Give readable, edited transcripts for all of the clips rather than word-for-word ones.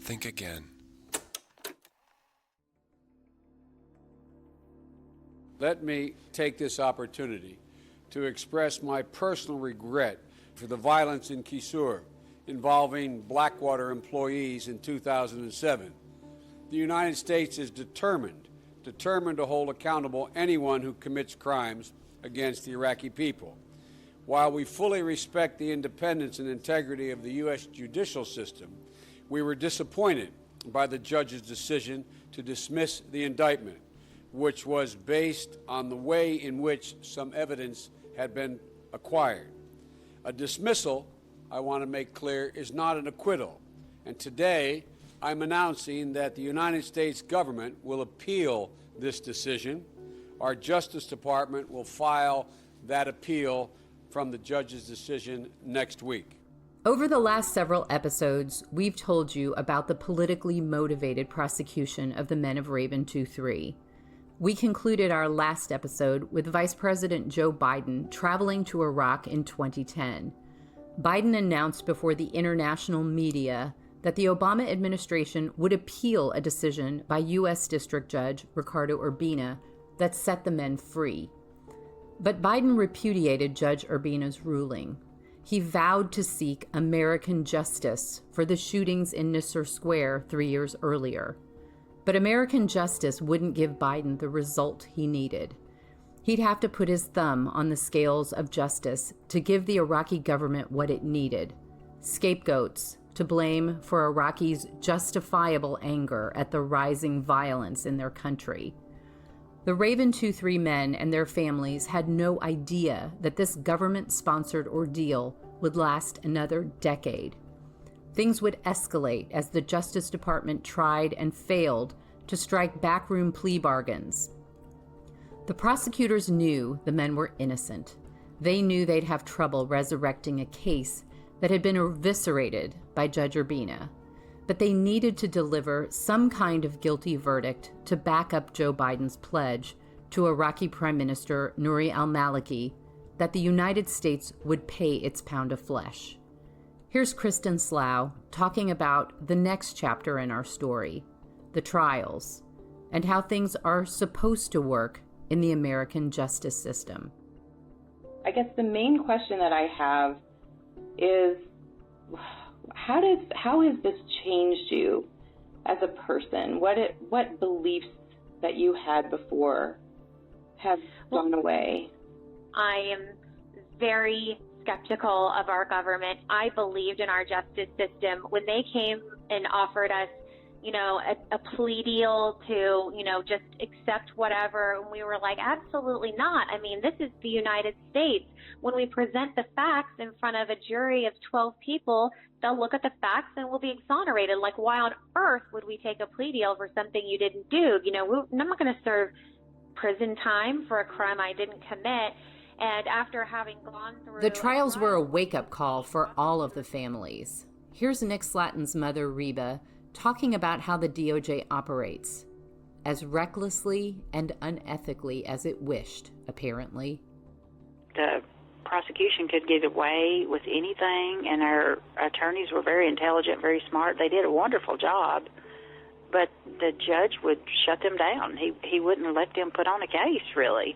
think again. Let me take this opportunity to express my personal regret for the violence in Kisur involving Blackwater employees in 2007. The United States is determined to hold accountable anyone who commits crimes against the Iraqi people. While we fully respect the independence and integrity of the U.S. judicial system, we were disappointed by the judge's decision to dismiss the indictment, which was based on the way in which some evidence had been acquired. A dismissal, I want to make clear, is not an acquittal. And today, I'm announcing that the United States government will appeal this decision. Our Justice Department will file that appeal from the judge's decision next week. Over the last several episodes, we've told you about the politically motivated prosecution of the men of Raven 2-3. We concluded our last episode with Vice President Joe Biden traveling to Iraq in 2010. Biden announced before the international media that the Obama administration would appeal a decision by U.S. District Judge Ricardo Urbina that set the men free. But Biden repudiated Judge Urbina's ruling. He vowed to seek American justice for the shootings in Nisour Square 3 years earlier. But American justice wouldn't give Biden the result he needed. He'd have to put his thumb on the scales of justice to give the Iraqi government what it needed: scapegoats to blame for Iraqis' justifiable anger at the rising violence in their country. The Raven 2-3 men and their families had no idea that this government-sponsored ordeal would last another decade. Things would escalate as the Justice Department tried and failed to strike backroom plea bargains. The prosecutors knew the men were innocent. They knew they'd have trouble resurrecting a case that had been eviscerated by Judge Urbina, but they needed to deliver some kind of guilty verdict to back up Joe Biden's pledge to Iraqi Prime Minister Nouri al-Maliki that the United States would pay its pound of flesh. Here's Kristen Slough talking about the next chapter in our story, the trials, and how things are supposed to work in the American justice system. I guess the main question that I have is, how has this changed you as a person? What beliefs that you had before have gone away? I am very skeptical of our government. I believed in our justice system. When they came and offered us, a plea deal to, just accept whatever, and we were like, absolutely not. I mean, this is the United States. When we present the facts in front of a jury of 12 people, they'll look at the facts and we'll be exonerated. Like, why on earth would we take a plea deal for something you didn't do? I'm not going to serve prison time for a crime I didn't commit. And after having gone through... The trials were a wake-up call for all of the families. Here's Nick Slatton's mother, Reba, talking about how the DOJ operates, as recklessly and unethically as it wished, apparently. The prosecution could get away with anything, and our attorneys were very intelligent, very smart. They did a wonderful job, but the judge would shut them down. He wouldn't let them put on a case, really.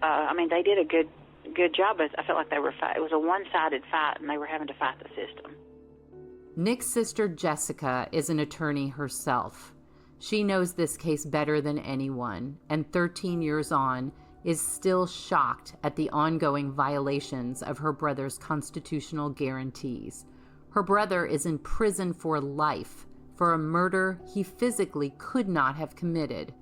They did a good job, but I felt like it was a one-sided fight, and they were having to fight the system. Nick's sister Jessica is an attorney herself. She knows this case better than anyone, and 13 years on, is still shocked at the ongoing violations of her brother's constitutional guarantees. Her brother is in prison for life for a murder he physically could not have committed.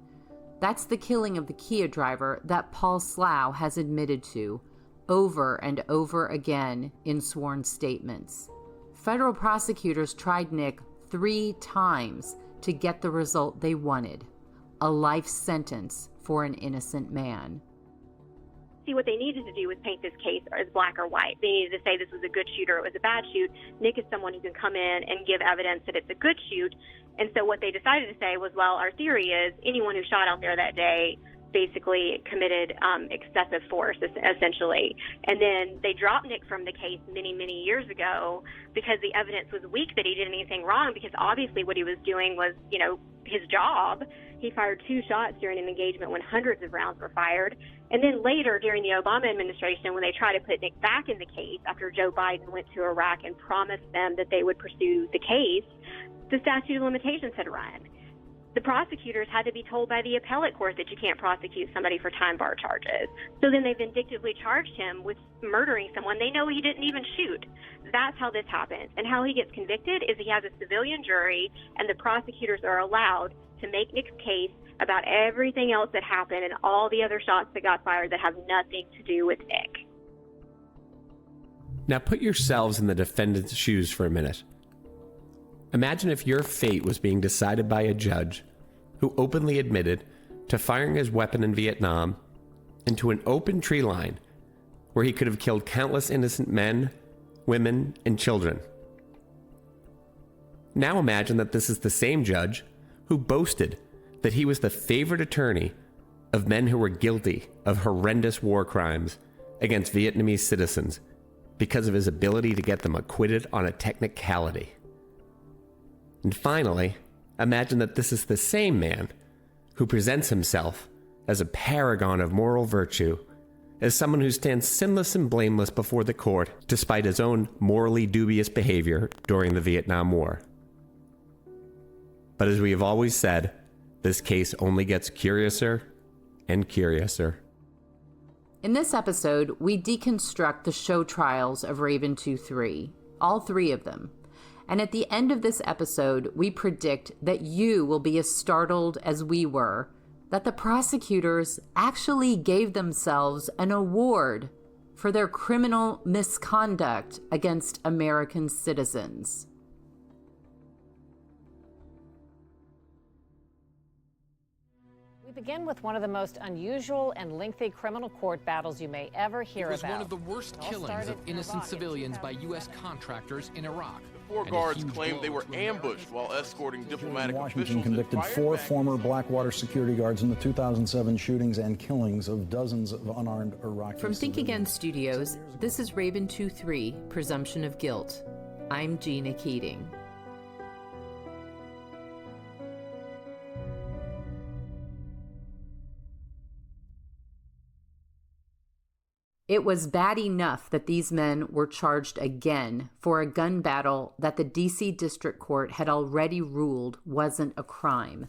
That's the killing of the Kia driver that Paul Slough has admitted to over and over again in sworn statements. Federal prosecutors tried Nick 3 times to get the result they wanted: a life sentence for an innocent man. See, what they needed to do was paint this case as black or white. They needed to say this was a good shoot or it was a bad shoot. Nick is someone who can come in and give evidence that it's a good shoot. And so what they decided to say was, well, our theory is anyone who shot out there that day basically committed excessive force, essentially. And then they dropped Nick from the case many, many years ago because the evidence was weak that he did anything wrong, because obviously what he was doing was, his job. He fired 2 shots during an engagement when hundreds of rounds were fired. And then later, during the Obama administration, when they tried to put Nick back in the case after Joe Biden went to Iraq and promised them that they would pursue the case, the statute of limitations had run. The prosecutors had to be told by the appellate court that you can't prosecute somebody for time bar charges. So then they vindictively charged him with murdering someone they know he didn't even shoot. That's how this happens. And how he gets convicted is he has a civilian jury, and the prosecutors are allowed to make Nick's case about everything else that happened and all the other shots that got fired that have nothing to do with Nick. Now put yourselves in the defendant's shoes for a minute. Imagine if your fate was being decided by a judge who openly admitted to firing his weapon in Vietnam into an open tree line where he could have killed countless innocent men, women, and children. Now imagine that this is the same judge who boasted that he was the favorite attorney of men who were guilty of horrendous war crimes against Vietnamese citizens because of his ability to get them acquitted on a technicality. And finally, imagine that this is the same man who presents himself as a paragon of moral virtue, as someone who stands sinless and blameless before the court despite his own morally dubious behavior during the Vietnam War. But as we have always said, this case only gets curiouser and curiouser. In this episode, we deconstruct the show trials of Raven 2-3, all 3 of them. And at the end of this episode, we predict that you will be as startled as we were, that the prosecutors actually gave themselves an award for their criminal misconduct against American citizens. We begin with one of the most unusual and lengthy criminal court battles you may ever hear about. It was one of the worst killings of innocent civilians by U.S. contractors in Iraq. The 4 guards claimed they were ambushed while escorting diplomatic officials. Washington convicted 4 former Blackwater security guards in the 2007 shootings and killings of dozens of unarmed Iraqis. From Think Again Studios, this is Raven 2-3, Presumption of Guilt. I'm Gina Keating. It was bad enough that these men were charged again for a gun battle that the D.C. District Court had already ruled wasn't a crime.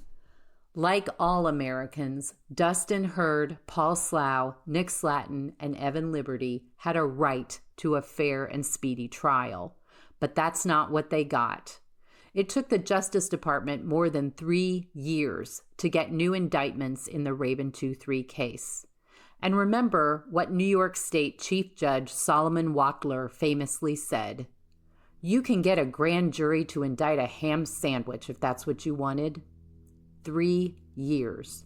Like all Americans, Dustin Hurd, Paul Slough, Nick Slatton, and Evan Liberty had a right to a fair and speedy trial. But that's not what they got. It took the Justice Department more than 3 years to get new indictments in the Raven 2-3 case. And remember what New York State Chief Judge Solomon Wachtler famously said: "You can get a grand jury to indict a ham sandwich if that's what you wanted." 3 years.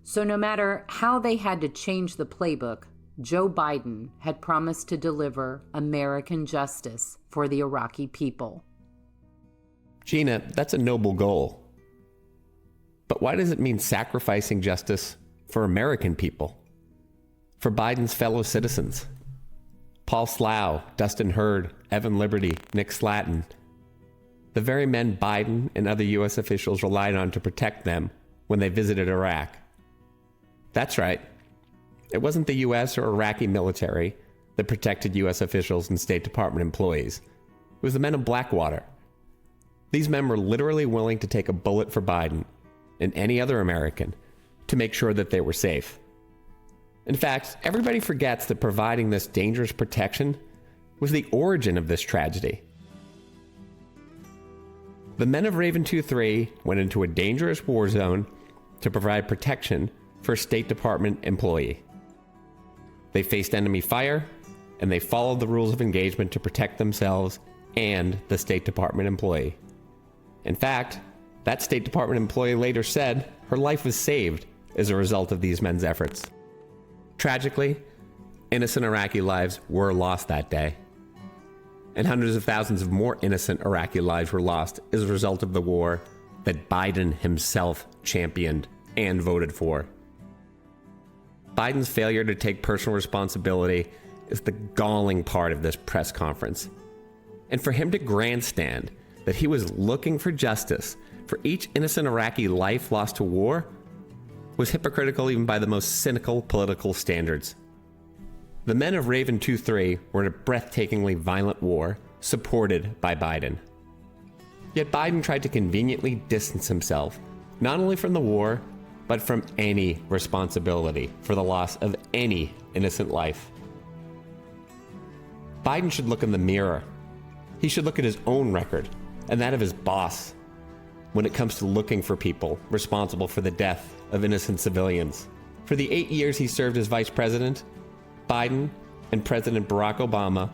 So no matter how they had to change the playbook, Joe Biden had promised to deliver American justice for the Iraqi people. Gina, that's a noble goal. But why does it mean sacrificing justice for American people? For Biden's fellow citizens? Paul Slough, Dustin Hurd, Evan Liberty, Nick Slatton. The very men Biden and other U.S. officials relied on to protect them when they visited Iraq. That's right. It wasn't the U.S. or Iraqi military that protected U.S. officials and State Department employees. It was the men of Blackwater. These men were literally willing to take a bullet for Biden and any other American to make sure that they were safe. In fact, everybody forgets that providing this dangerous protection was the origin of this tragedy. The men of Raven 2-3 went into a dangerous war zone to provide protection for a State Department employee. They faced enemy fire, and they followed the rules of engagement to protect themselves and the State Department employee. In fact, that State Department employee later said her life was saved as a result of these men's efforts. Tragically, innocent Iraqi lives were lost that day. And hundreds of thousands of more innocent Iraqi lives were lost as a result of the war that Biden himself championed and voted for. Biden's failure to take personal responsibility is the galling part of this press conference. And for him to grandstand that he was looking for justice for each innocent Iraqi life lost to war was hypocritical even by the most cynical political standards. The men of Raven 2-3 were in a breathtakingly violent war supported by Biden. Yet Biden tried to conveniently distance himself, not only from the war, but from any responsibility for the loss of any innocent life. Biden should look in the mirror. He should look at his own record and that of his boss when it comes to looking for people responsible for the death of innocent civilians. For the 8 years he served as vice president, Biden and President Barack Obama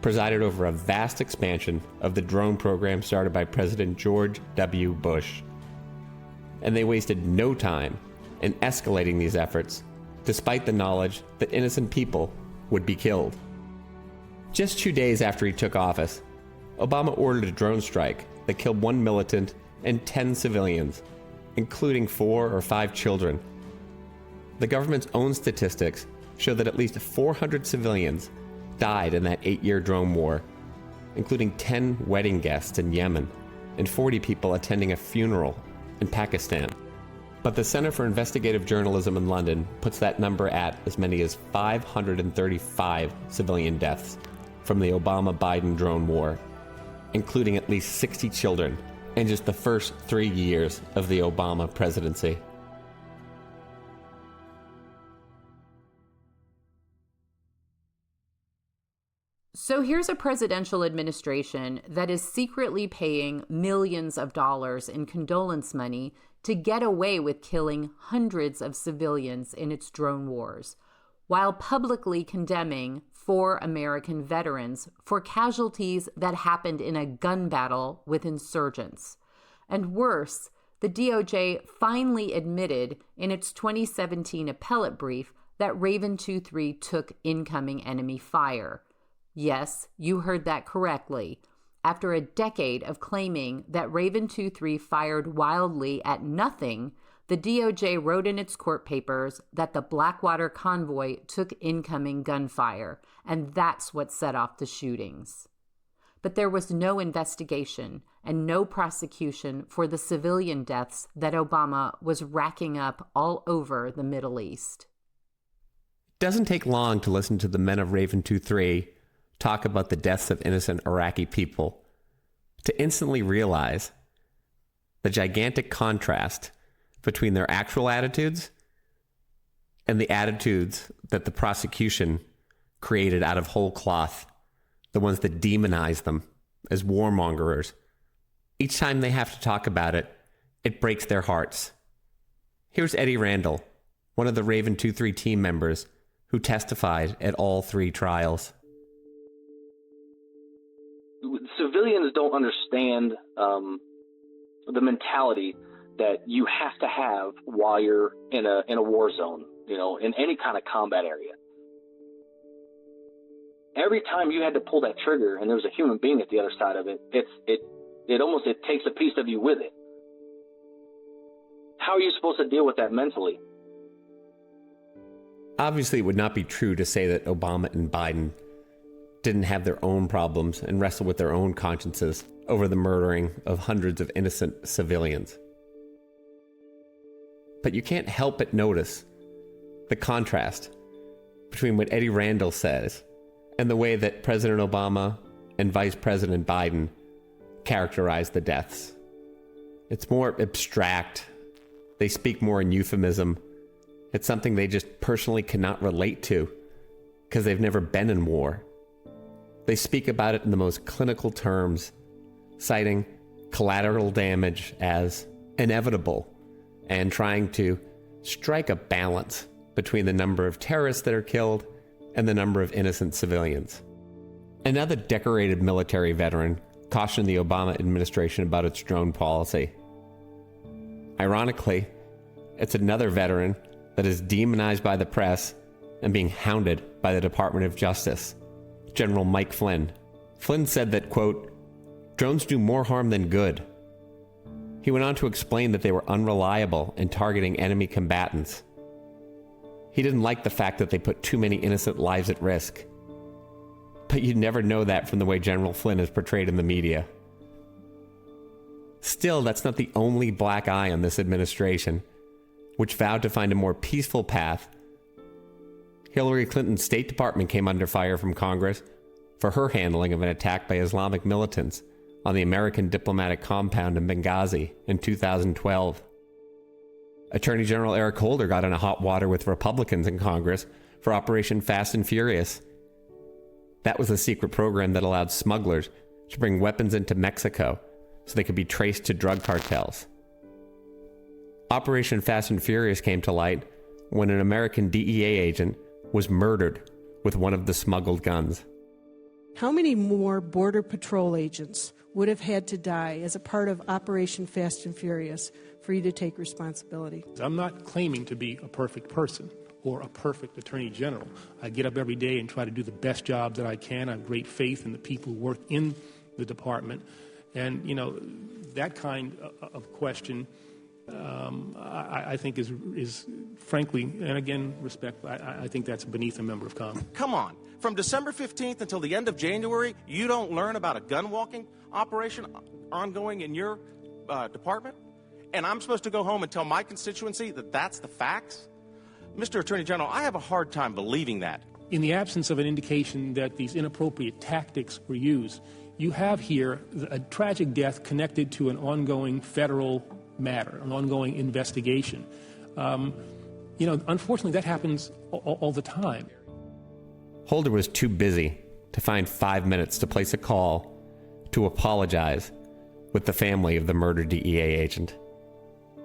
presided over a vast expansion of the drone program started by President George W. Bush. And they wasted no time in escalating these efforts, despite the knowledge that innocent people would be killed. Just 2 days after he took office, Obama ordered a drone strike that killed 1 militant and 10 civilians, including 4 or 5 children. The government's own statistics show that at least 400 civilians died in that 8-year drone war, including 10 wedding guests in Yemen and 40 people attending a funeral in Pakistan. But the Center for Investigative Journalism in London puts that number at as many as 535 civilian deaths from the Obama-Biden drone war, including at least 60 children in just the first 3 years of the Obama presidency. So here's a presidential administration that is secretly paying millions of dollars in condolence money to get away with killing hundreds of civilians in its drone wars, while publicly condemning 4 American veterans for casualties that happened in a gun battle with insurgents. And worse, the DOJ finally admitted in its 2017 appellate brief that Raven 2-3 took incoming enemy fire. Yes, you heard that correctly. After a decade of claiming that Raven 2-3 fired wildly at nothing, the DOJ wrote in its court papers that the Blackwater convoy took incoming gunfire, and that's what set off the shootings. But there was no investigation and no prosecution for the civilian deaths that Obama was racking up all over the Middle East. It doesn't take long to listen to the men of Raven 2-3 talk about the deaths of innocent Iraqi people to instantly realize the gigantic contrast between their actual attitudes and the attitudes that the prosecution created out of whole cloth, the ones that demonize them as warmongers. Each time they have to talk about it, it breaks their hearts. Here's Eddie Randall, one of the Raven 2-3 team members who testified at all 3 trials. Civilians don't understand the mentality that you have to have while you're in a war zone, in any kind of combat area. Every time you had to pull that trigger and there was a human being at the other side of it, it takes a piece of you with it. How are you supposed to deal with that mentally? Obviously, it would not be true to say that Obama and Biden didn't have their own problems and wrestle with their own consciences over the murdering of hundreds of innocent civilians. But you can't help but notice the contrast between what Eddie Randall says and the way that President Obama and Vice President Biden characterize the deaths. It's more abstract. They speak more in euphemism. It's something they just personally cannot relate to because they've never been in war. They speak about it in the most clinical terms, citing collateral damage as inevitable and trying to strike a balance between the number of terrorists that are killed and the number of innocent civilians. Another decorated military veteran cautioned the Obama administration about its drone policy. Ironically, it's another veteran that is demonized by the press and being hounded by the Department of Justice, General Mike Flynn. Flynn said that, quote, "Drones do more harm than good." He went on to explain that they were unreliable in targeting enemy combatants. He didn't like the fact that they put too many innocent lives at risk. But you'd never know that from the way General Flynn is portrayed in the media. Still, that's not the only black eye on this administration, which vowed to find a more peaceful path. Hillary Clinton's State Department came under fire from Congress for her handling of an attack by Islamic militants on the American diplomatic compound in Benghazi in 2012. Attorney General Eric Holder got in a hot water with Republicans in Congress for Operation Fast and Furious. That was a secret program that allowed smugglers to bring weapons into Mexico so they could be traced to drug cartels. Operation Fast and Furious came to light when an American DEA agent was murdered with one of the smuggled guns. How many more Border Patrol agents would have had to die as a part of Operation Fast and Furious for you to take responsibility? I'm not claiming to be a perfect person or a perfect attorney general. I get up every day and try to do the best job that I can. I have great faith in the people who work in the department. And, that kind of question, I think is frankly, and again, respect, I think that's beneath a member of Congress. Come on. From December 15th until the end of January, you don't learn about a gun-walking operation ongoing in your department? And I'm supposed to go home and tell my constituency that that's the facts? Mr. Attorney General, I have a hard time believing that. In the absence of an indication that these inappropriate tactics were used, you have here a tragic death connected to an ongoing federal matter, an ongoing investigation. Unfortunately, that happens all the time. Holder was too busy to find 5 minutes to place a call to apologize with the family of the murdered DEA agent,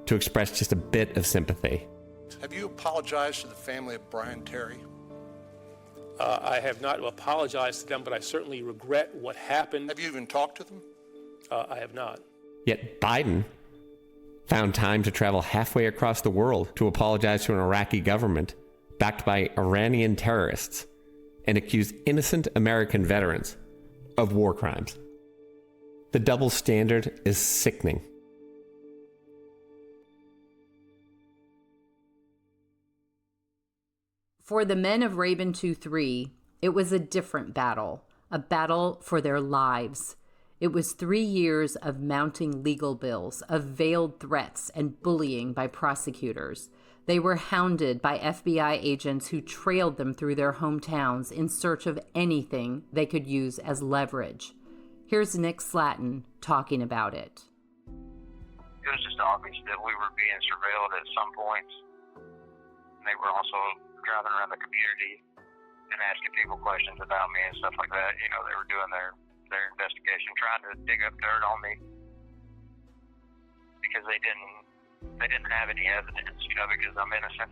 to express just a bit of sympathy. Have you apologized to the family of Brian Terry? I have not apologized to them, but I certainly regret what happened. Have you even talked to them? I have not. Yet Biden found time to travel halfway across the world to apologize to an Iraqi government backed by Iranian terrorists and accuse innocent American veterans of war crimes. The double standard is sickening. For the men of Raven 2-3, it was a different battle, a battle for their lives. It was 3 years of mounting legal bills, of veiled threats and bullying by prosecutors. They were hounded by FBI agents who trailed them through their hometowns in search of anything they could use as leverage. Here's Nick Slatton talking about it. It was just obvious that we were being surveilled at some points. And they were also driving around the community and asking people questions about me and stuff like that. They were doing their investigation, trying to dig up dirt on me because they didn't have any evidence, because I'm innocent.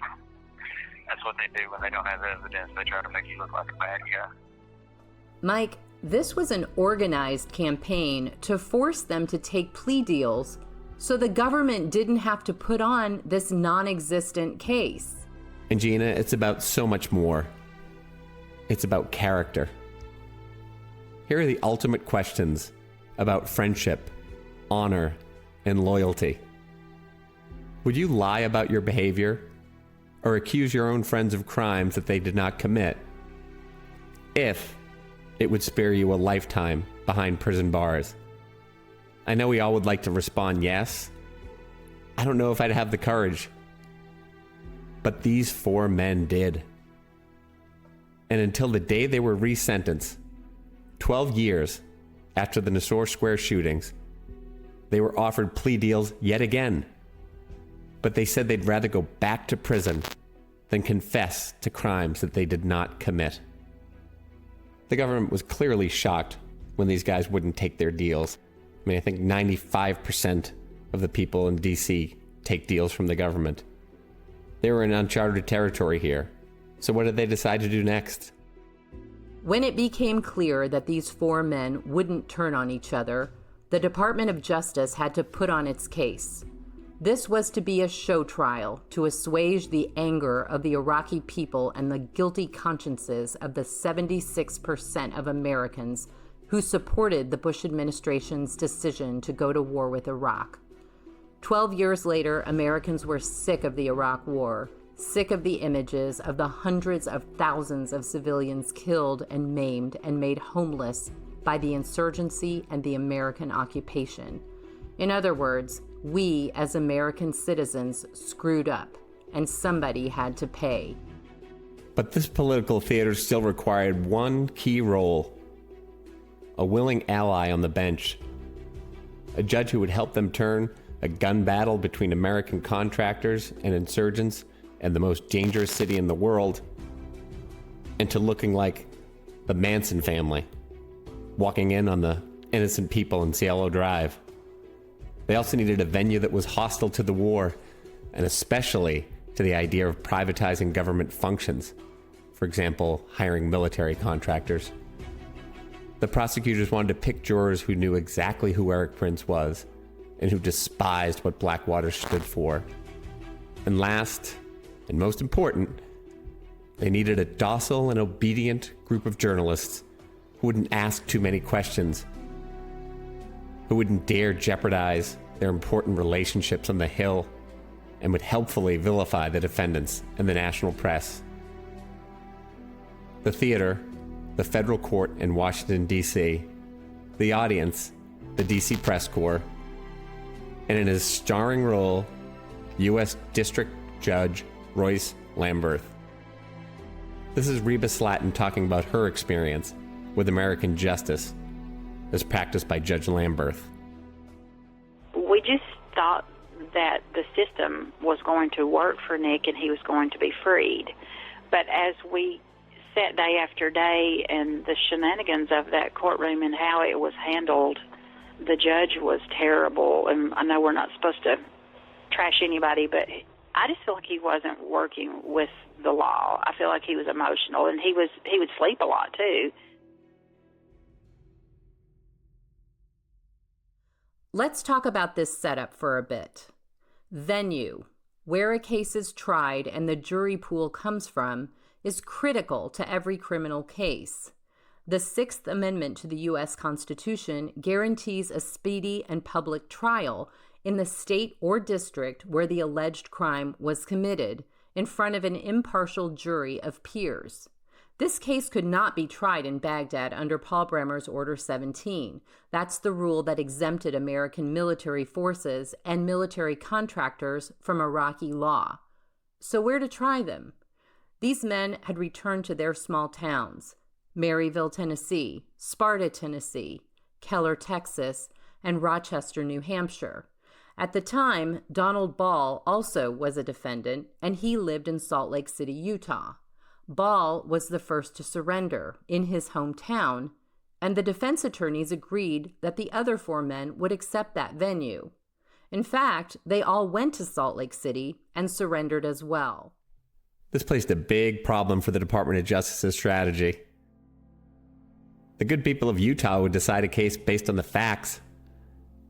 That's what they do when they don't have evidence. They try to make you look like a bad guy. Mike, this was an organized campaign to force them to take plea deals so the government didn't have to put on this non-existent case. And Gina, it's about so much more. It's about character. Here are the ultimate questions about friendship, honor, and loyalty. Would you lie about your behavior or accuse your own friends of crimes that they did not commit if it would spare you a lifetime behind prison bars? I know we all would like to respond yes. I don't know if I'd have the courage. But these 4 men did. And until the day they were resentenced, 12 years after the Nassau Square shootings, they were offered plea deals yet again. But they said they'd rather go back to prison than confess to crimes that they did not commit. The government was clearly shocked when these guys wouldn't take their deals. I think 95% of the people in D.C. take deals from the government. They were in uncharted territory here. So what did they decide to do next? When it became clear that these 4 men wouldn't turn on each other, the Department of Justice had to put on its case. This was to be a show trial to assuage the anger of the Iraqi people and the guilty consciences of the 76% of Americans who supported the Bush administration's decision to go to war with Iraq. 12 years later, Americans were sick of the Iraq War, sick of the images of the hundreds of thousands of civilians killed and maimed and made homeless by the insurgency and the American occupation. In other words, we as American citizens screwed up, and somebody had to pay. But this political theater still required one key role: a willing ally on the bench, a judge who would help them turn a gun battle between American contractors and insurgents and the most dangerous city in the world into looking like the Manson family, walking in on the innocent people in Cielo Drive. They also needed a venue that was hostile to the war, and especially to the idea of privatizing government functions, for example, hiring military contractors. The prosecutors wanted to pick jurors who knew exactly who Eric Prince was and who despised what Blackwater stood for. And last, and most important, they needed a docile and obedient group of journalists who wouldn't ask too many questions, who wouldn't dare jeopardize their important relationships on the Hill, and would helpfully vilify the defendants and the national press. The theater, the federal court in Washington, D.C., the audience, the D.C. press corps, and in his starring role, U.S. District Judge Royce Lamberth. This is Reba Slatton talking about her experience with American justice as practiced by Judge Lamberth. We just thought that the system was going to work for Nick and he was going to be freed. But as we sat day after day and the shenanigans of that courtroom and how it was handled, the judge was terrible. And I know we're not supposed to trash anybody, but I just feel like he wasn't working with the law. I feel like he was emotional, and he would sleep a lot too. Let's talk about this setup for a bit. Venue, where a case is tried and the jury pool comes from, is critical to every criminal case. The Sixth Amendment to the U.S. Constitution guarantees a speedy and public trial in the state or district where the alleged crime was committed in front of an impartial jury of peers. This case could not be tried in Baghdad under Paul Bremer's Order 17. That's the rule that exempted American military forces and military contractors from Iraqi law. So where to try them? These men had returned to their small towns: Maryville, Tennessee, Sparta, Tennessee, Keller, Texas, and Rochester, New Hampshire. At the time, Donald Ball also was a defendant, and he lived in Salt Lake City, Utah. Ball was the first to surrender in his hometown, and the defense attorneys agreed that the other four men would accept that venue. In fact, they all went to Salt Lake City and surrendered as well. This placed a big problem for the Department of Justice's strategy. The good people of Utah would decide a case based on the facts.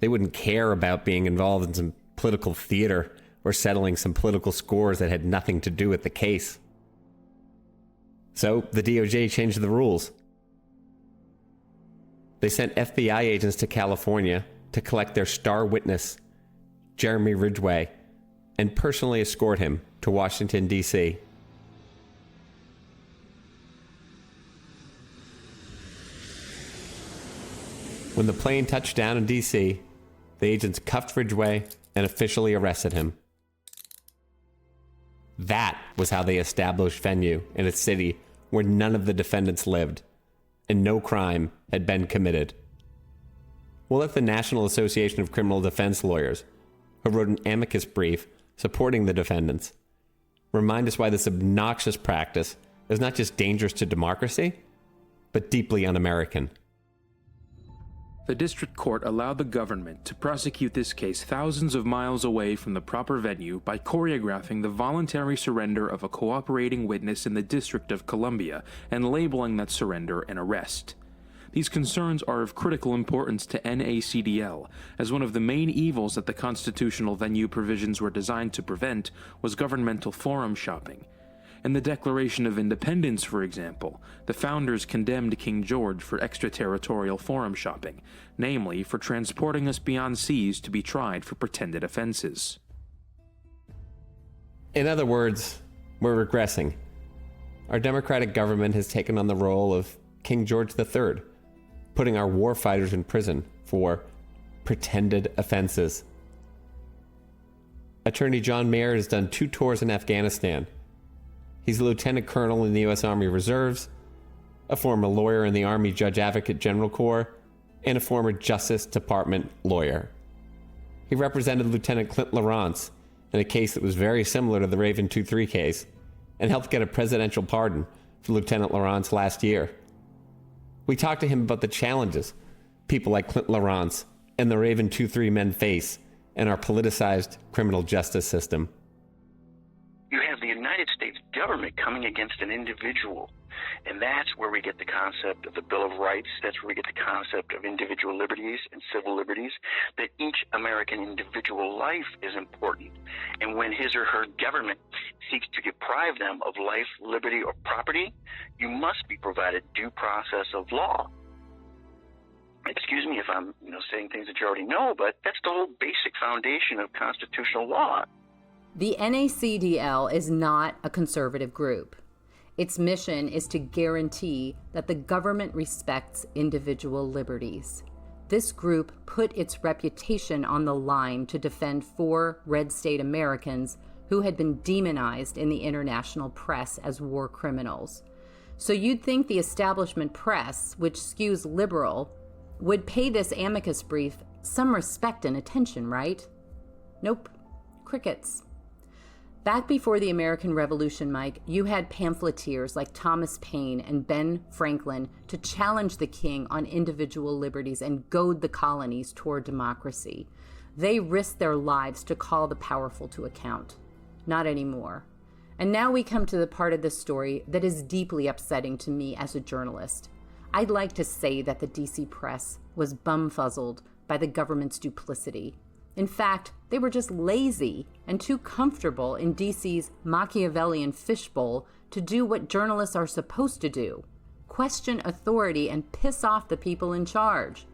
They wouldn't care about being involved in some political theater or settling some political scores that had nothing to do with the case. So the DOJ changed the rules. They sent FBI agents to California to collect their star witness, Jeremy Ridgway, and personally escort him to Washington, D.C. When the plane touched down in D.C., the agents cuffed Ridgway and officially arrested him. That was how they established venue in a city where none of the defendants lived and no crime had been committed. We'll let the National Association of Criminal Defense Lawyers, who wrote an amicus brief supporting the defendants, remind us why this obnoxious practice is not just dangerous to democracy, but deeply un-American. The district court allowed the government to prosecute this case thousands of miles away from the proper venue by choreographing the voluntary surrender of a cooperating witness in the District of Columbia and labeling that surrender an arrest. These concerns are of critical importance to NACDL, as one of the main evils that the constitutional venue provisions were designed to prevent was governmental forum shopping. In the Declaration of Independence, for example, the founders condemned King George for extraterritorial forum shopping, namely for transporting us beyond seas to be tried for pretended offenses. In other words, We're regressing. Our democratic government has taken on the role of King George III, putting our war fighters in prison for pretended offenses. Attorney John Mayer has done 2 tours in Afghanistan. He's a lieutenant colonel in the U.S. Army Reserves, a former lawyer in the Army Judge Advocate General Corps, and a former Justice Department lawyer. He represented Lieutenant Clint Lawrence in a case that was very similar to the Raven 2-3 case, and helped get a presidential pardon for Lieutenant Lawrence last year. We talked to him about the challenges people like Clint Lawrence and the Raven 2-3 men face in our politicized criminal justice system. You have the United States government coming against an individual, and that's where we get the concept of the Bill of Rights. That's where we get the concept of individual liberties and civil liberties, that each American individual life is important. And when his or her government seeks to deprive them of life, liberty, or property, you must be provided due process of law. Excuse me if I'm saying things that you already know, but that's the whole basic foundation of constitutional law. The NACDL is not a conservative group. Its mission is to guarantee that the government respects individual liberties. This group put its reputation on the line to defend 4 red state Americans who had been demonized in the international press as war criminals. So you'd think the establishment press, which skews liberal, would pay this amicus brief some respect and attention, right? Nope. Crickets. Back before the American Revolution, Mike, you had pamphleteers like Thomas Paine and Ben Franklin to challenge the king on individual liberties and goad the colonies toward democracy. They risked their lives to call the powerful to account. Not anymore. And now we come to the part of the story that is deeply upsetting to me as a journalist. I'd like to say that the DC press was bumfuzzled by the government's duplicity. In fact, they were just lazy and too comfortable in DC's Machiavellian fishbowl to do what journalists are supposed to do: question authority and piss off the people in charge.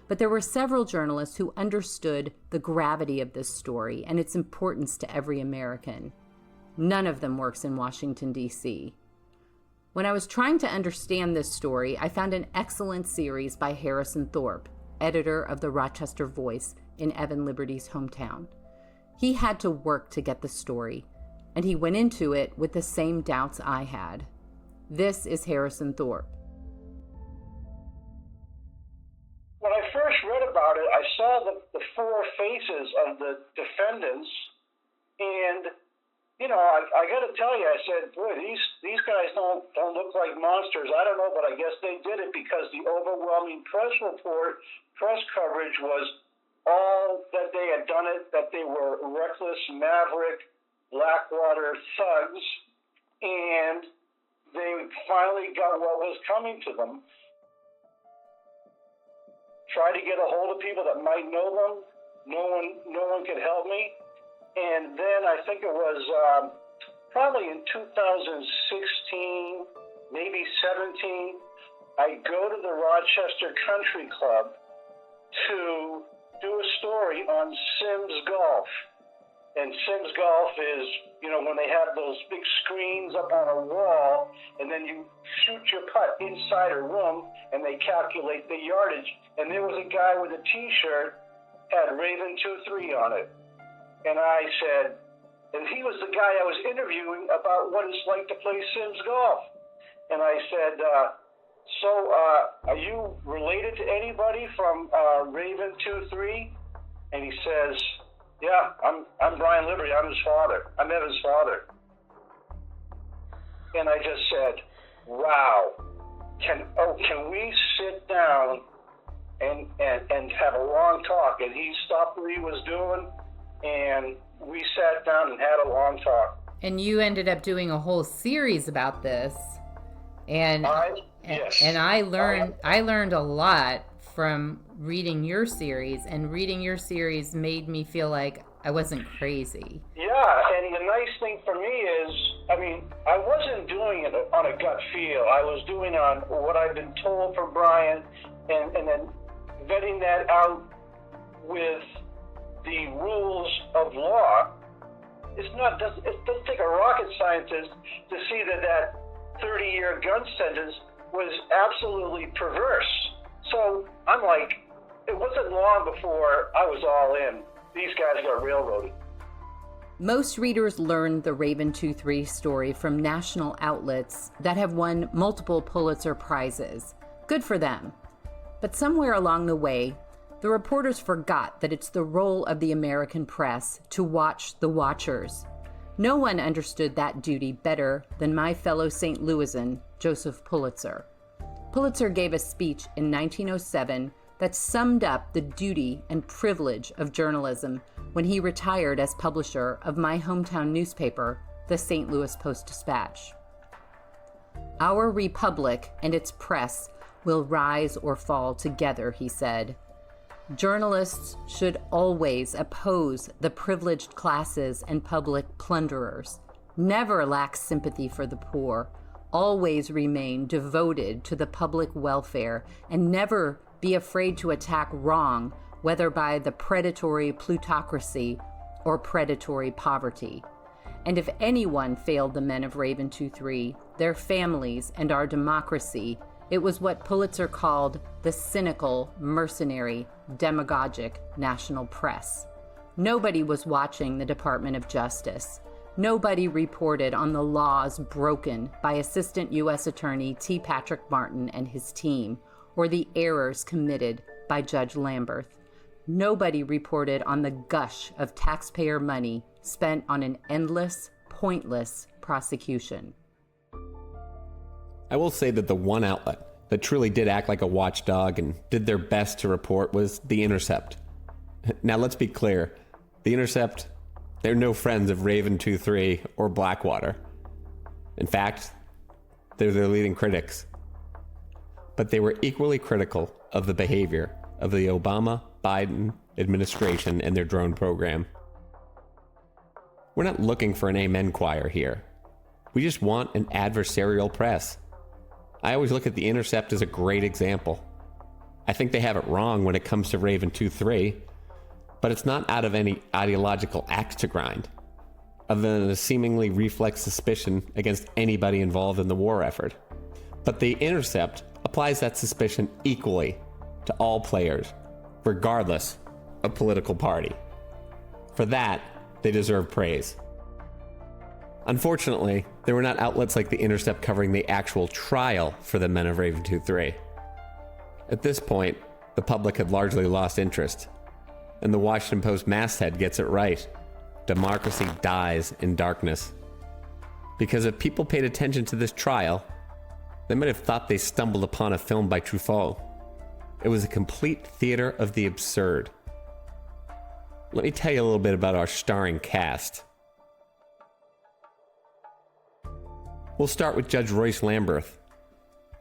But there were several journalists who understood the gravity of this story and its importance to every American. None of them works in Washington, D.C. When I was trying to understand this story, I found an excellent series by Harrison Thorpe, editor of the Rochester Voice in Evan Liberty's hometown. He had to work to get the story, and he went into it with the same doubts I had. This is Harrison Thorpe. When I first read about it, I saw the 4 faces of the defendants, and I got to tell you, I said, boy, these guys don't look like monsters. I don't know, but I guess they did it because the overwhelming press coverage was all that they had done it, that they were reckless, maverick, Blackwater thugs, and they finally got what was coming to them. Tried to get a hold of people that might know them. No one could help me. And then I think it was probably in 2016, maybe 17, I go to the Rochester Country Club to do a story on Sims Golf. And Sims Golf is, when they have those big screens up on a wall, and then you shoot your putt inside a room, and they calculate the yardage. And there was a guy with a T-shirt, had Raven 2-3 on it. And I said, and he was the guy I was interviewing about what it's like to play Sims Golf. And I said, so are you related to anybody from Raven 2-3? And he says, yeah, I'm Brian Liberty. I'm his father. I met his father. And I just said, wow, can we sit down and have a long talk? And he stopped what he was doing, and we sat down and had a long talk. And you ended up doing a whole series about this, and I learned a lot from reading your series, and reading your series made me feel like I wasn't crazy. Yeah, and the nice thing for me is, I wasn't doing it on a gut feel. I was doing it on what I've been told from Brian, and then vetting that out with the rules of law, It doesn't take a rocket scientist to see that 30-year gun sentence was absolutely perverse. So I'm like, it wasn't long before I was all in. These guys got railroaded. Most readers learned the Raven 2-3 story from national outlets that have won multiple Pulitzer Prizes. Good for them. But somewhere along the way, the reporters forgot that it's the role of the American press to watch the watchers. No one understood that duty better than my fellow St. Louisan, Joseph Pulitzer. Pulitzer gave a speech in 1907 that summed up the duty and privilege of journalism when he retired as publisher of my hometown newspaper, the St. Louis Post-Dispatch. "Our republic and its press will rise or fall together," he said. "Journalists should always oppose the privileged classes and public plunderers, never lack sympathy for the poor, always remain devoted to the public welfare, and never be afraid to attack wrong, whether by the predatory plutocracy or predatory poverty. And if anyone failed the men of Raven 2-3, their families, and our democracy, it was what Pulitzer called the cynical, mercenary, demagogic national press. Nobody was watching the Department of Justice. Nobody reported on the laws broken by Assistant U.S. Attorney T. Patrick Martin and his team, or the errors committed by Judge Lamberth. Nobody reported on the gush of taxpayer money spent on an endless, pointless prosecution. I will say that the one outlet that truly did act like a watchdog and did their best to report was The Intercept. Now let's be clear, The Intercept, they're no friends of Raven 2-3 or Blackwater. In fact, they're their leading critics. But they were equally critical of the behavior of the Obama-Biden administration and their drone program. We're not looking for an amen choir here. We just want an adversarial press. I always look at The Intercept as a great example. I think they have it wrong when it comes to Raven 2-3, but it's not out of any ideological axe to grind, other than a seemingly reflex suspicion against anybody involved in the war effort. But The Intercept applies that suspicion equally to all players, regardless of political party. For that, they deserve praise. Unfortunately, there were not outlets like The Intercept covering the actual trial for the men of Raven 2-3. At this point, the public had largely lost interest, and the Washington Post masthead gets it right. Democracy dies in darkness. Because if people paid attention to this trial, they might have thought they stumbled upon a film by Truffaut. It was a complete theater of the absurd. Let me tell you a little bit about our starring cast. We'll start with Judge Royce Lamberth.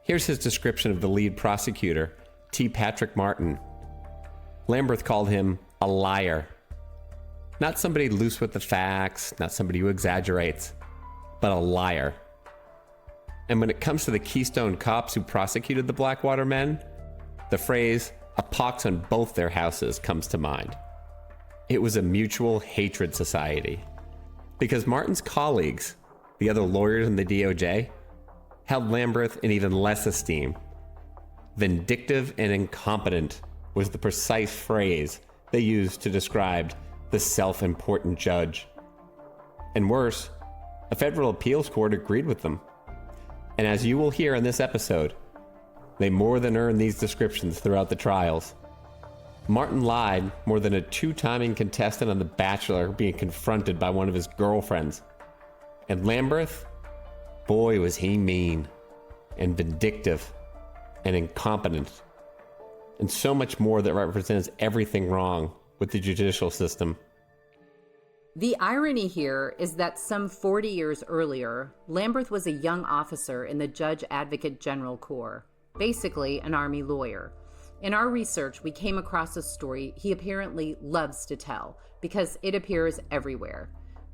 Here's his description of the lead prosecutor, T. Patrick Martin. Lamberth called him a liar. Not somebody loose with the facts, not somebody who exaggerates, but a liar. And when it comes to the Keystone cops who prosecuted the Blackwater men, the phrase, "a pox on both their houses," comes to mind. It was a mutual hatred society. Because Martin's colleagues, the other lawyers in the DOJ, held Lamberth in even less esteem. Vindictive and incompetent was the precise phrase they used to describe the self-important judge. And worse, a federal appeals court agreed with them. And as you will hear in this episode, they more than earned these descriptions throughout the trials. Martin lied more than a two-timing contestant on The Bachelor being confronted by one of his girlfriends. And Lamberth, boy was he mean and vindictive and incompetent. And so much more that represents everything wrong with the judicial system. The irony here is that some 40 years earlier, Lamberth was a young officer in the Judge Advocate General Corps, basically an Army lawyer. In our research, we came across a story he apparently loves to tell because it appears everywhere.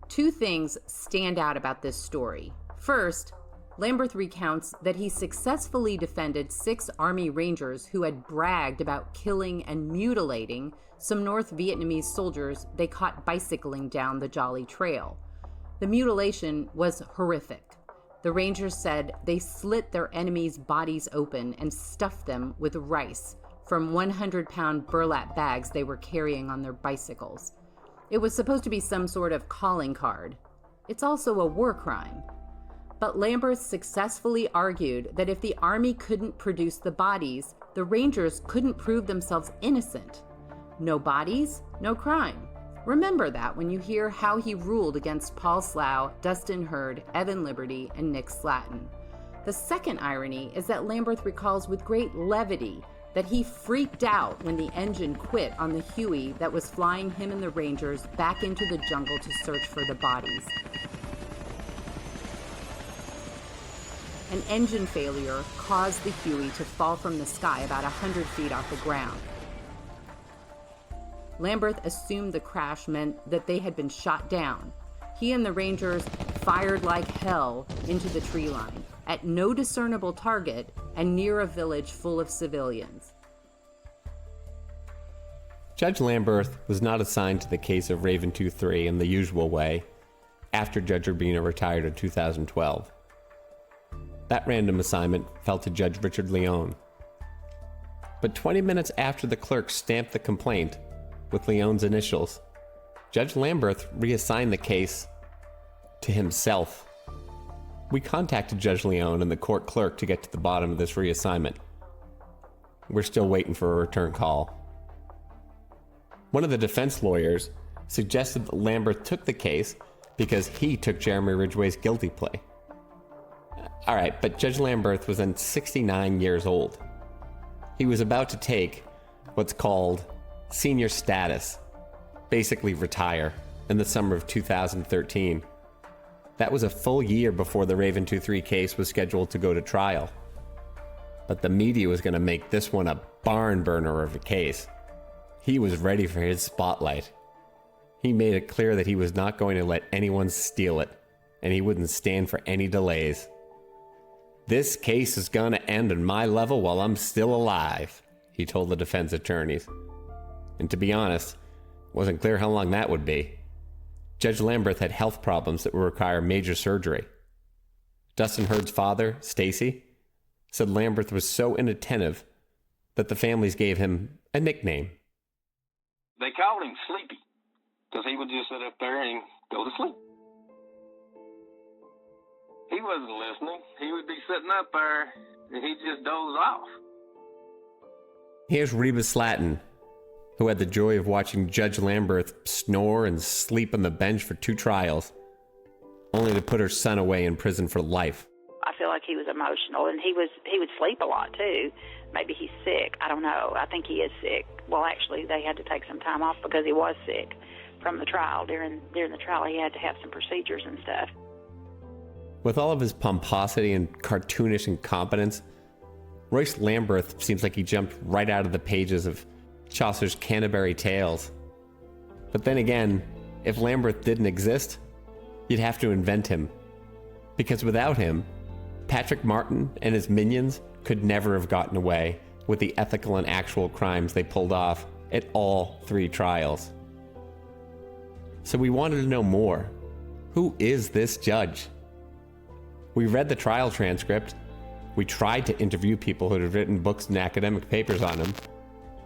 Two things stand out about this story. First, Lamberth recounts that he successfully defended 6 Army Rangers who had bragged about killing and mutilating some North Vietnamese soldiers they caught bicycling down the Jolly Trail. The mutilation was horrific. The Rangers said they slit their enemies' bodies open and stuffed them with rice from 100-pound burlap bags they were carrying on their bicycles. It was supposed to be some sort of calling card. It's also a war crime. But Lamberth successfully argued that if the Army couldn't produce the bodies, the Rangers couldn't prove themselves innocent. No bodies, no crime. Remember that when you hear how he ruled against Paul Slough, Dustin Hurd, Evan Liberty, and Nick Slatton. The second irony is that Lamberth recalls with great levity that he freaked out when the engine quit on the Huey that was flying him and the Rangers back into the jungle to search for the bodies. An engine failure caused the Huey to fall from the sky about 100 feet off the ground. Lamberth assumed the crash meant that they had been shot down. He and the Rangers fired like hell into the tree line, at no discernible target and near a village full of civilians. Judge Lamberth was not assigned to the case of Raven 2-3 in the usual way after Judge Urbina retired in 2012. That random assignment fell to Judge Richard Leone. But 20 minutes after the clerk stamped the complaint with Leone's initials, Judge Lamberth reassigned the case to himself. We contacted Judge Leone and the court clerk to get to the bottom of this reassignment. We're still waiting for a return call. One of the defense lawyers suggested that Lamberth took the case because he took Jeremy Ridgway's guilty plea. All right, but Judge Lamberth was then 69 years old. He was about to take what's called senior status, basically retire, in the summer of 2013. That was a full year before the Raven 2-3 case was scheduled to go to trial. But the media was going to make this one a barn burner of a case. He was ready for his spotlight. He made it clear that he was not going to let anyone steal it, and he wouldn't stand for any delays. This case is going to end on my level while I'm still alive, he told the defense attorneys. And to be honest, it wasn't clear how long that would be. Judge Lamberth had health problems that would require major surgery. Dustin Hurd's father, Stacy, said Lamberth was so inattentive that the families gave him a nickname. They called him Sleepy because he would just sit up there and go to sleep. He wasn't listening. He would be sitting up there and he'd just doze off. Here's Reba Slatton, who had the joy of watching Judge Lamberth snore and sleep on the bench for 2 trials, only to put her son away in prison for life. I feel like he was emotional, and he would sleep a lot too. Maybe he's sick. I don't know. I think he is sick. Well, actually, they had to take some time off because he was sick from the trial. During the trial, he had to have some procedures and stuff. With all of his pomposity and cartoonish incompetence, Royce Lamberth seems like he jumped right out of the pages of Chaucer's Canterbury Tales. But then again, if Lamberth didn't exist, you'd have to invent him. Because without him, Patrick Martin and his minions could never have gotten away with the ethical and actual crimes they pulled off at all 3 trials. So we wanted to know more. Who is this judge? We read the trial transcript. We tried to interview people who had written books and academic papers on him.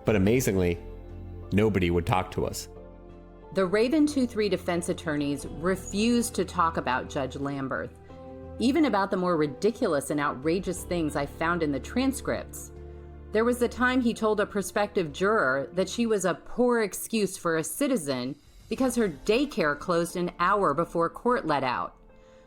But amazingly, nobody would talk to us. The Raven 2-3 defense attorneys refused to talk about Judge Lamberth, even about the more ridiculous and outrageous things I found in the transcripts. There was the time he told a prospective juror that she was a poor excuse for a citizen because her daycare closed an hour before court let out.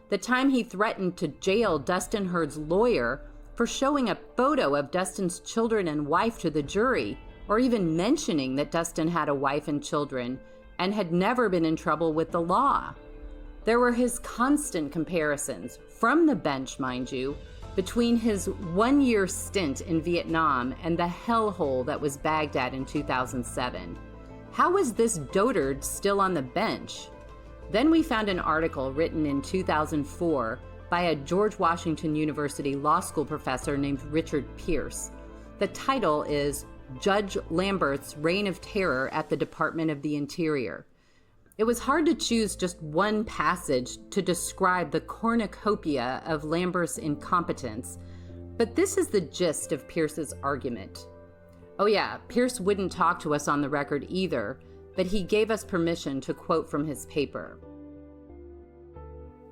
The time he threatened to jail Dustin Hurd's lawyer for showing a photo of Dustin's children and wife to the jury, or even mentioning that Dustin had a wife and children and had never been in trouble with the law. There were his constant comparisons, from the bench, mind you, between his 1-year stint in Vietnam and the hellhole that was Baghdad in 2007. How was this dotard still on the bench? Then we found an article written in 2004 by a George Washington University law school professor named Richard Pierce. The title is Judge Lamberth's Reign of Terror at the Department of the Interior. It was hard to choose just one passage to describe the cornucopia of Lamberth's incompetence, but this is the gist of Pierce's argument. Oh yeah, Pierce wouldn't talk to us on the record either, but he gave us permission to quote from his paper.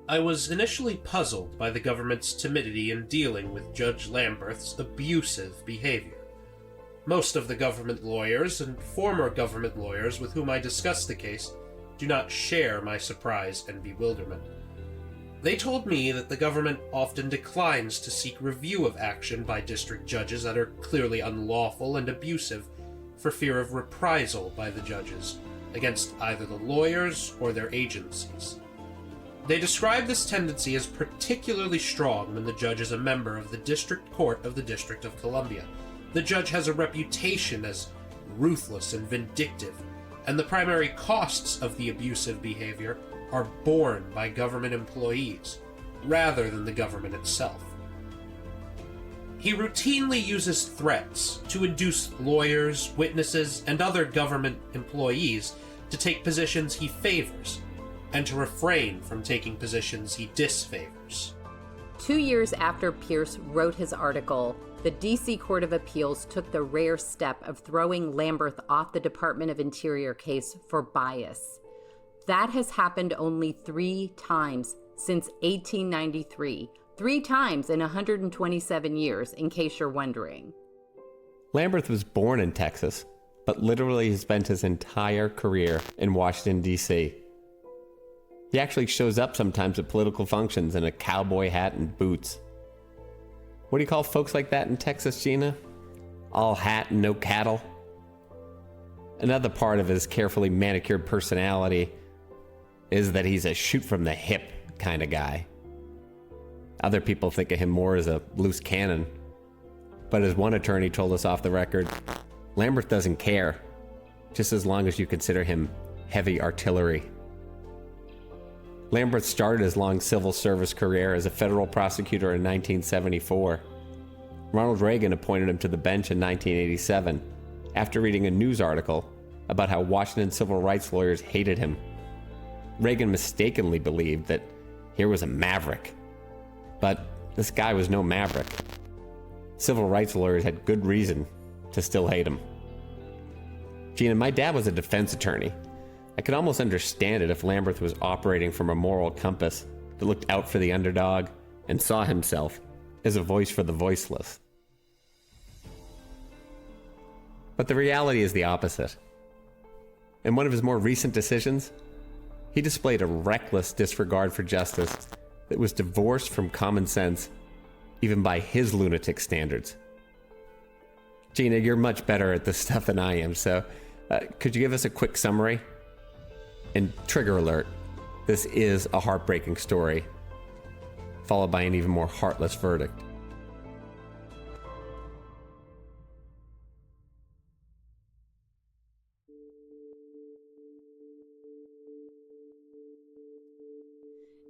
I was initially puzzled by the government's timidity in dealing with Judge Lamberth's abusive behavior. Most of the government lawyers and former government lawyers with whom I discussed the case do not share my surprise and bewilderment. They told me that the government often declines to seek review of action by district judges that are clearly unlawful and abusive for fear of reprisal by the judges against either the lawyers or their agencies. They describe this tendency as particularly strong when the judge is a member of the District Court of the District of Columbia. The judge has a reputation as ruthless and vindictive, and the primary costs of the abusive behavior are borne by government employees, rather than the government itself. He routinely uses threats to induce lawyers, witnesses, and other government employees to take positions he favors, and to refrain from taking positions he disfavors. 2 years after Pierce wrote his article, the D.C. Court of Appeals took the rare step of throwing Lamberth off the Department of Interior case for bias. That has happened only 3 times since 1893. 3 times in 127 years, in case you're wondering. Lamberth was born in Texas, but literally has spent his entire career in Washington, D.C. He actually shows up sometimes at political functions in a cowboy hat and boots. What do you call folks like that in Texas, Gina? All hat and no cattle? Another part of his carefully manicured personality is that he's a shoot-from-the-hip kind of guy. Other people think of him more as a loose cannon. But as one attorney told us off the record, Lamberth doesn't care, just as long as you consider him heavy artillery. Lamberth started his long civil service career as a federal prosecutor in 1974. Ronald Reagan appointed him to the bench in 1987 after reading a news article about how Washington civil rights lawyers hated him. Reagan mistakenly believed that here was a maverick. But this guy was no maverick. Civil rights lawyers had good reason to still hate him. Gina, my dad was a defense attorney. I could almost understand it if Lamberth was operating from a moral compass that looked out for the underdog and saw himself as a voice for the voiceless. But the reality is the opposite. In one of his more recent decisions, he displayed a reckless disregard for justice that was divorced from common sense, even by his lunatic standards. Gina, you're much better at this stuff than I am, so could you give us a quick summary? And trigger alert, this is a heartbreaking story, followed by an even more heartless verdict.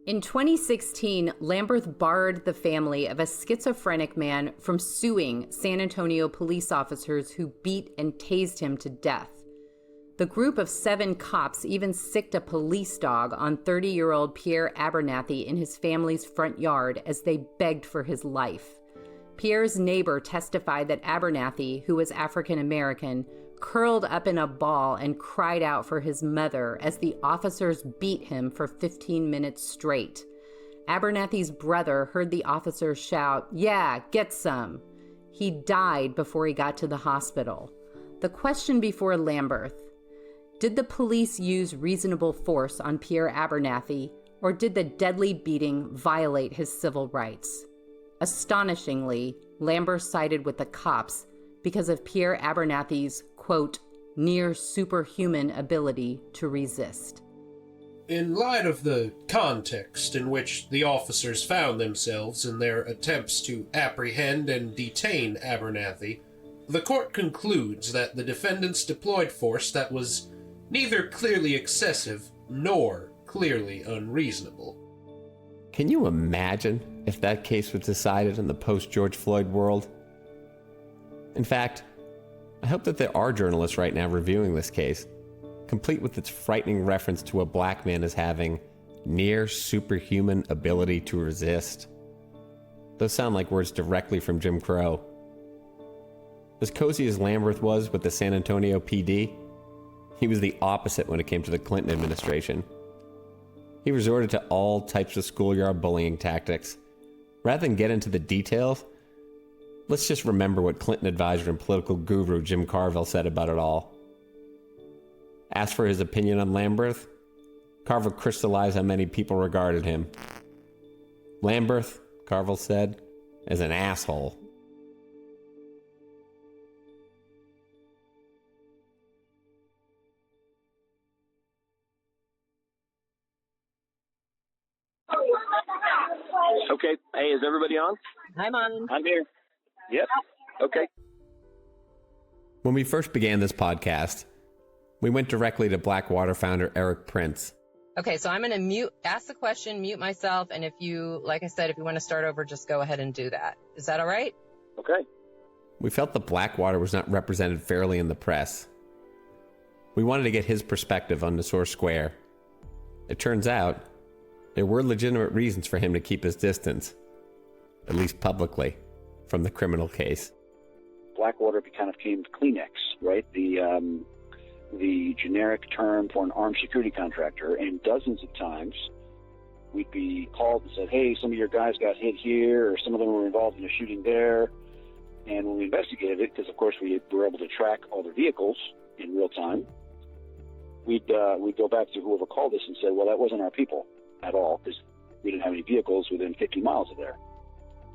In 2016, Lamberth barred the family of a schizophrenic man from suing San Antonio police officers who beat and tased him to death. The group of 7 cops even sicked a police dog on 30-year-old Pierre Abernathy in his family's front yard as they begged for his life. Pierre's neighbor testified that Abernathy, who was African American, curled up in a ball and cried out for his mother as the officers beat him for 15 minutes straight. Abernathy's brother heard the officers shout, "Yeah, get some." He died before he got to the hospital. The question before Lamberth: did the police use reasonable force on Pierre Abernathy, or did the deadly beating violate his civil rights? Astonishingly, Lamberth sided with the cops because of Pierre Abernathy's, quote, near superhuman ability to resist. In light of the context in which the officers found themselves in their attempts to apprehend and detain Abernathy, the court concludes that the defendants deployed force that was neither clearly excessive nor clearly unreasonable. Can you imagine if that case was decided in the post-George Floyd world? In fact, I hope that there are journalists right now reviewing this case complete with its frightening reference to a black man as having near superhuman ability to resist. Those sound like words directly from Jim Crow. As cozy as Lamberth was with the San Antonio PD, he was the opposite when it came to the Clinton administration. He resorted to all types of schoolyard bullying tactics. Rather than get into the details, let's just remember what Clinton advisor and political guru Jim Carville said about it all. Asked for his opinion on Lamberth, Carville crystallized how many people regarded him. Lamberth, Carville said, as an asshole. Okay. Hey, is everybody on? I'm on. I'm here. Yep. Okay. When we first began this podcast, we went directly to Blackwater founder Eric Prince. Okay, so I'm going to ask the question, mute myself, and if you, like I said, if you want to start over, just go ahead and do that. Is that all right? Okay. We felt that Blackwater was not represented fairly in the press. We wanted to get his perspective on Nisour Square. It turns out, there were legitimate reasons for him to keep his distance, at least publicly, from the criminal case. Blackwater kind of became Kleenex, right? The generic term for an armed security contractor, and dozens of times we'd be called and said, hey, some of your guys got hit here, or some of them were involved in a shooting there. And when we investigated it, because of course we were able to track all the vehicles in real time, we'd go back to whoever called us and say, well, that wasn't our people at all, because we didn't have any vehicles within 50 miles of there.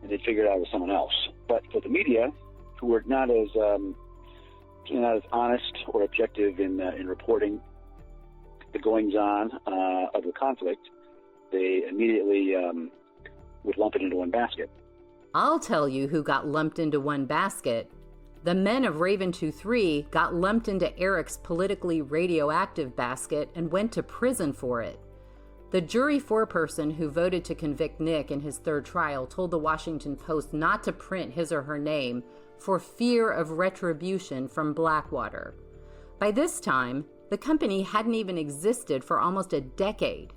And they'd figure it out with someone else. But for the media, who were not as honest or objective in reporting the goings-on of the conflict, they immediately would lump it into one basket. I'll tell you who got lumped into one basket. The men of Raven 2-3 got lumped into Eric's politically radioactive basket and went to prison for it. The jury foreperson who voted to convict Nick in his third trial told the Washington Post not to print his or her name for fear of retribution from Blackwater. By this time, the company hadn't even existed for almost a decade.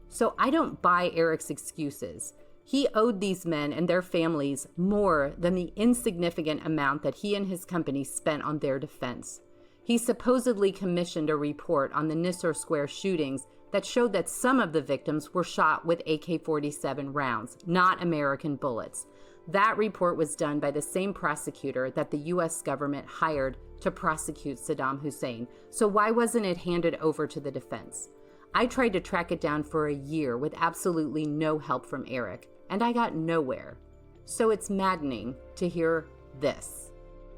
So I don't buy Eric's excuses. He owed these men and their families more than the insignificant amount that he and his company spent on their defense. He supposedly commissioned a report on the Nisour Square shootings that showed that some of the victims were shot with AK-47 rounds, not American bullets. That report was done by the same prosecutor that the U.S. government hired to prosecute Saddam Hussein. So why wasn't it handed over to the defense? I tried to track it down for a year with absolutely no help from Eric, and I got nowhere. So it's maddening to hear this.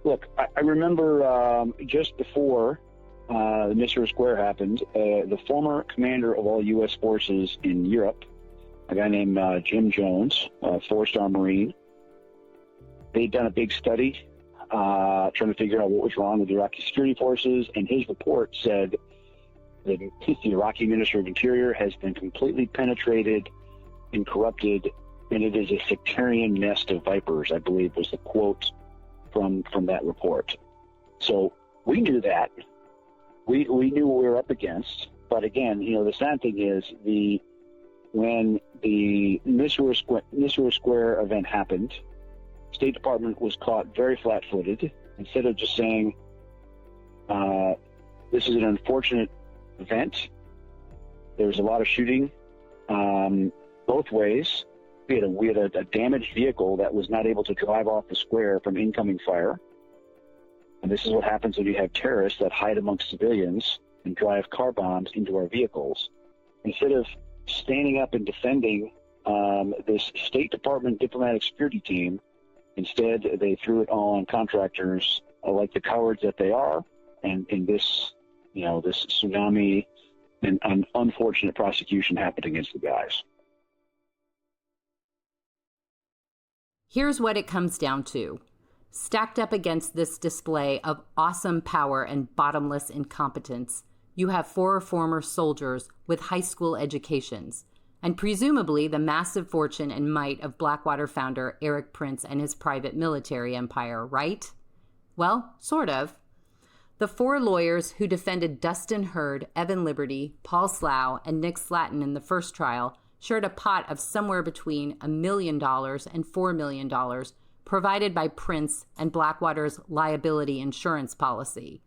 Look, I remember just before Nisour Square happened, the former commander of all U.S. forces in Europe, a guy named Jim Jones, a four-star Marine, they'd done a big study trying to figure out what was wrong with the Iraqi security forces, and his report said that the Iraqi Minister of Interior has been completely penetrated and corrupted, and it is a sectarian nest of vipers, I believe was the quote from that report. So we knew that. We knew what we were up against. But again, the sad thing is when the Nisour Square event happened, State Department was caught very flat-footed. Instead of just saying, this is an unfortunate event, there was a lot of shooting both ways. We had a damaged vehicle that was not able to drive off the square from incoming fire. And this is what happens when you have terrorists that hide amongst civilians and drive car bombs into our vehicles. Instead of standing up and defending this State Department diplomatic security team, instead they threw it all on contractors like the cowards that they are. And in this, this tsunami and an unfortunate prosecution happened against the guys. Here's what it comes down to. Stacked up against this display of awesome power and bottomless incompetence, you have 4 former soldiers with high school educations, and presumably the massive fortune and might of Blackwater founder Eric Prince and his private military empire, right? Well, sort of. The 4 lawyers who defended Dustin Hurd, Evan Liberty, Paul Slough, and Nick Slatton in the first trial shared a pot of somewhere between $1 million and $4 million provided by Prince and Blackwater's liability insurance policy.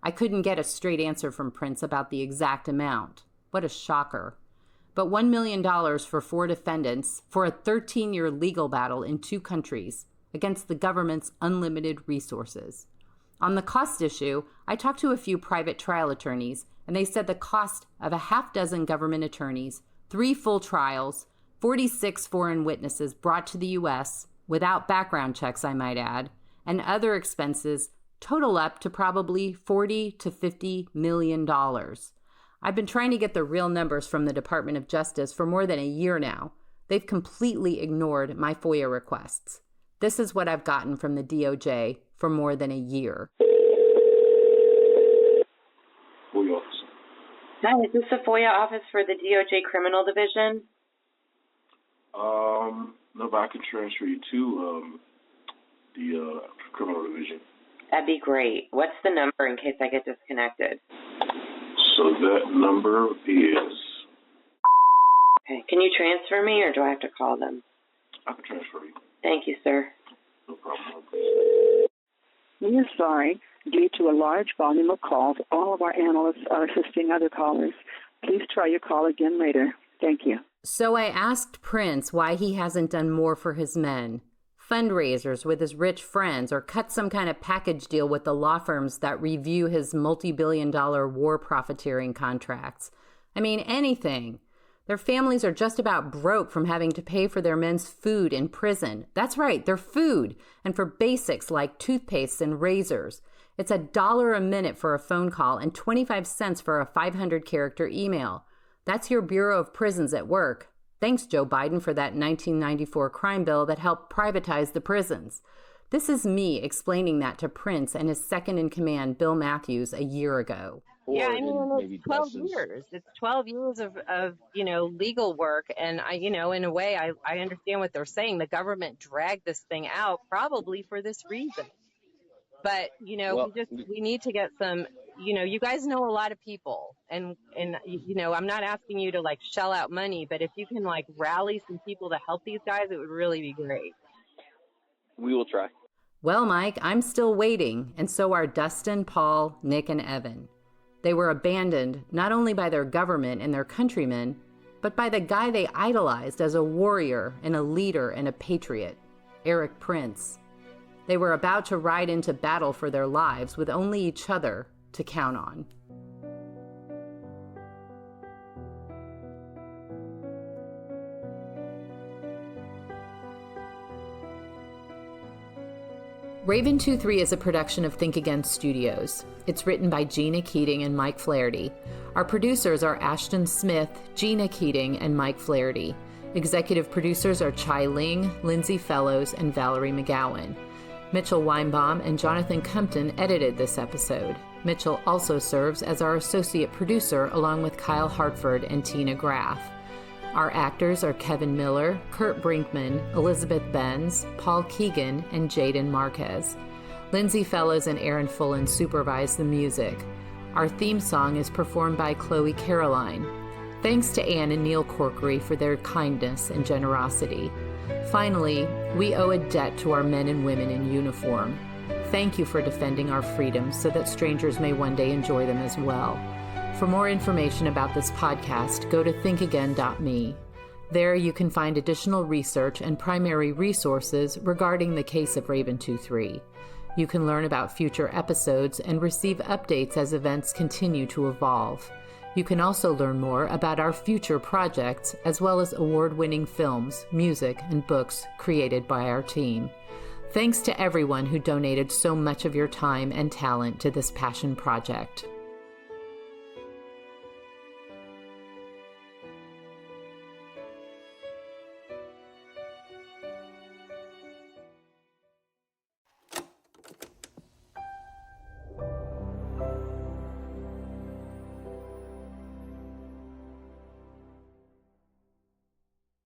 I couldn't get a straight answer from Prince about the exact amount. What a shocker. But $1 million for 4 defendants for a 13-year legal battle in 2 countries against the government's unlimited resources. On the cost issue, I talked to a few private trial attorneys, and they said the cost of a half dozen government attorneys, 3 full trials, 46 foreign witnesses brought to the U.S., without background checks, I might add, and other expenses total up to probably $40 to $50 million. I've been trying to get the real numbers from the Department of Justice for more than a year now. They've completely ignored my FOIA requests. This is what I've gotten from the DOJ for more than a year. FOIA office. Hi, is this the FOIA office for the DOJ Criminal Division? No, but I can transfer you to the Criminal Division. That'd be great. What's the number in case I get disconnected? So that number is... Okay, can you transfer me or do I have to call them? I can transfer you. Thank you, sir. No problem. We are sorry. Due to a large volume of calls, all of our analysts are assisting other callers. Please try your call again later. Thank you. So I asked Prince why he hasn't done more for his men. Fundraisers with his rich friends, or cut some kind of package deal with the law firms that review his multi-billion-dollar war profiteering contracts. I mean, anything. Their families are just about broke from having to pay for their men's food in prison. That's right, their food. And for basics like toothpastes and razors. It's $1 a minute for a phone call and 25 cents for a 500-character email. That's your Bureau of Prisons at work. Thanks, Joe Biden, for that 1994 crime bill that helped privatize the prisons. This is me explaining that to Prince and his second-in-command, Bill Matthews, a year ago. Yeah, I mean, it's 12 years. It's 12 years of legal work. And, in a way, I understand what they're saying. The government dragged this thing out probably for this reason. But, we need to get some, you guys know a lot of people. And I'm not asking you to, shell out money. But if you can, rally some people to help these guys, it would really be great. We will try. Well, Mike, I'm still waiting. And so are Dustin, Paul, Nick, and Evan. They were abandoned not only by their government and their countrymen, but by the guy they idolized as a warrior and a leader and a patriot, Eric Prince. They were about to ride into battle for their lives with only each other to count on. Raven 2-3 is a production of Think Again Studios. It's written by Gina Keating and Mike Flaherty. Our producers are Ashton Smith, Gina Keating, and Mike Flaherty. Executive producers are Chai Ling, Lindsay Fellows, and Valerie McGowan. Mitchell Weinbaum and Jonathan Compton edited this episode. Mitchell also serves as our associate producer along with Kyle Hartford and Tina Graff. Our actors are Kevin Miller, Kurt Brinkman, Elizabeth Benz, Paul Keegan, and Jaden Marquez. Lindsay Fellows and Aaron Fullen supervise the music. Our theme song is performed by Chloe Caroline. Thanks to Anne and Neil Corkery for their kindness and generosity. Finally, we owe a debt to our men and women in uniform. Thank you for defending our freedoms so that strangers may one day enjoy them as well. For more information about this podcast, go to thinkagain.me. There you can find additional research and primary resources regarding the case of Raven 2-3. You can learn about future episodes and receive updates as events continue to evolve. You can also learn more about our future projects, as well as award-winning films, music, and books created by our team. Thanks to everyone who donated so much of your time and talent to this passion project.